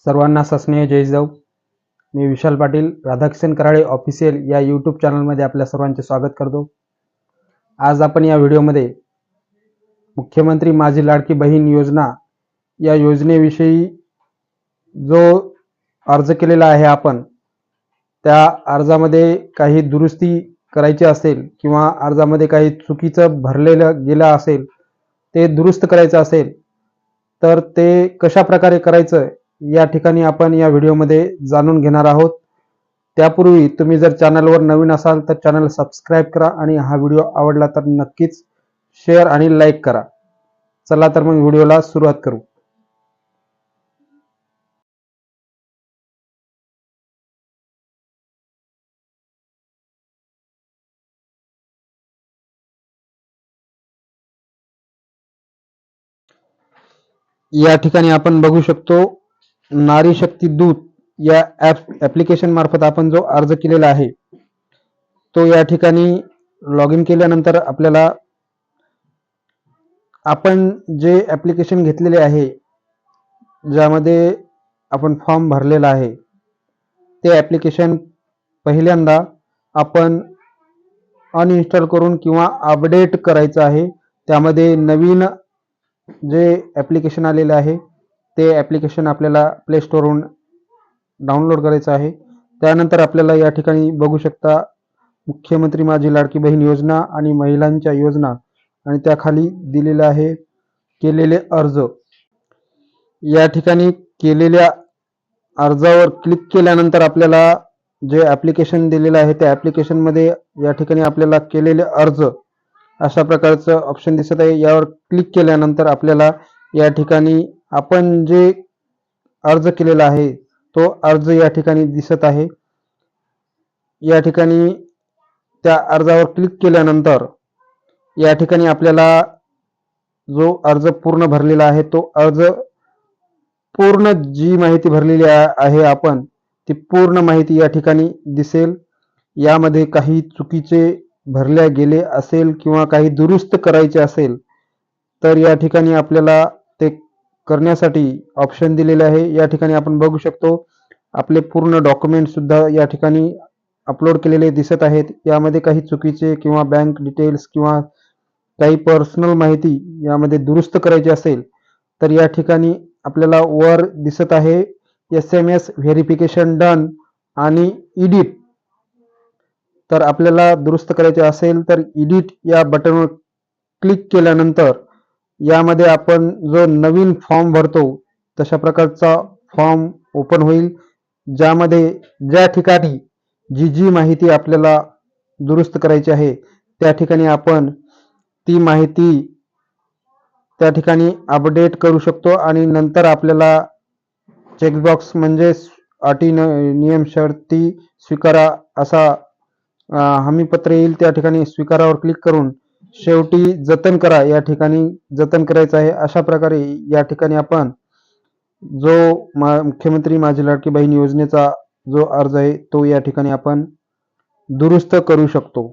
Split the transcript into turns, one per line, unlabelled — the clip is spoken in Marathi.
सर्वांना सस्नेह जय जिजाऊ. मी विशाल पाटील राधाकिशन कराळे ऑफिशियल या यूट्यूब चॅनलमध्ये आपल्या सर्वांचे स्वागत करतो. आज आपण या व्हिडिओमध्ये मुख्यमंत्री माझी लाडकी बहीण योजना या योजनेविषयी जो अर्ज केलेला आहे आपण त्या अर्जामध्ये काही दुरुस्ती करायची असेल किंवा अर्जामध्ये काही चुकीचं भरलेलं गेलं असेल ते दुरुस्त करायचं असेल तर ते कशा प्रकारे करायचं या ठिकाणी आपण या व्हिडिओमध्ये जाणून घेणार आहोत. त्यापूर्वी तुम्ही जर चॅनलवर नवीन असाल तर चॅनल सबस्क्राईब करा आणि हा व्हिडिओ आवडला तर नक्कीच शेअर आणि लाईक करा. चला तर मग व्हिडिओला सुरुवात करू. या ठिकाणी आपण बघू शकतो नारी शक्ती दूत या ऍप्लिकेशन मार्फत आपण जो अर्ज केलेला आहे तो या ठिकाणी लॉग इन केल्यानंतर आपल्याला आपण जे ऍप्लिकेशन घेतलेले आहे ज्यामध्ये आपण फॉर्म भरलेला आहे ते ऍप्लिकेशन पहिल्यांदा आपण अनइन्स्टॉल करून किंवा अपडेट करायचं आहे. त्यामध्ये नवीन जे ऍप्लिकेशन आलेलं आहे ते ऍप्लिकेशन आपल्याला प्ले स्टोअरवरून डाउनलोड करायचं आहे. त्यानंतर आपल्याला या ठिकाणी बघू शकता मुख्यमंत्री माझी लाडकी बहीण योजना आणि महिलांच्या योजना आणि त्याखाली दिलेलं आहे केलेले अर्ज. या ठिकाणी केलेल्या अर्जावर क्लिक केल्यानंतर आपल्याला जे ऍप्लिकेशन दिलेलं आहे त्या ऍप्लिकेशन मध्ये या ठिकाणी आपल्याला केलेले अर्ज अशा प्रकारचं ऑप्शन दिसत आहे. यावर क्लिक केल्यानंतर आपल्याला या ठिकाणी आपण जे अर्ज केलेला आहे तो अर्ज या ठिकाणी दिसत आहे. या ठिकाणी त्या अर्जावर क्लिक केल्यानंतर या ठिकाणी आपल्याला जो अर्ज पूर्ण भरलेला आहे तो अर्ज पूर्ण जी माहिती भरलेली आहे आपण ती पूर्ण माहिती या ठिकाणी दिसेल. यामध्ये काही चुकीचे भरल्या गेले असेल किंवा काही दुरुस्त करायचे असेल तर या ठिकाणी आपल्याला ते करण्यासाठी ऑप्शन दिलेले आहे. या ठिकाणी आपण बघू शकतो आपले पूर्ण डॉक्युमेंट सुद्धा या ठिकाणी अपलोड केलेले दिसत आहेत. यामध्ये काही चुकीचे किंवा बँक डिटेल्स किंवा काही पर्सनल माहिती यामध्ये दुरुस्त करायची असेल तर या ठिकाणी आपल्याला वर दिसत आहे SMS व्हेरिफिकेशन डन आणि एडिट. तर आपल्याला दुरुस्त करायचे असेल तर एडिट या बटनवर क्लिक केल्यानंतर यामध्ये आपण जो नवीन फॉर्म भरतो तशा प्रकारचा फॉर्म ओपन होईल ज्यामध्ये ज्या ठिकाणी जी माहिती आपल्याला दुरुस्त करायची आहे त्या ठिकाणी आपण ती माहिती त्या ठिकाणी अपडेट करू शकतो आणि नंतर आपल्याला चेकबॉक्स म्हणजे अटी नियम शर्ती स्वीकारा असा हमीपत्र येईल. त्या ठिकाणी स्वीकारावर क्लिक करून शेवटी जतन करा या ठिकाणी जतन करायचं आहे. अशा प्रकारे या ठिकाणी आपण जो मुख्यमंत्री माझी लाडकी बहीण योजनेचा जो अर्ज आहे तो या ठिकाणी आपण दुरुस्त करू शकतो.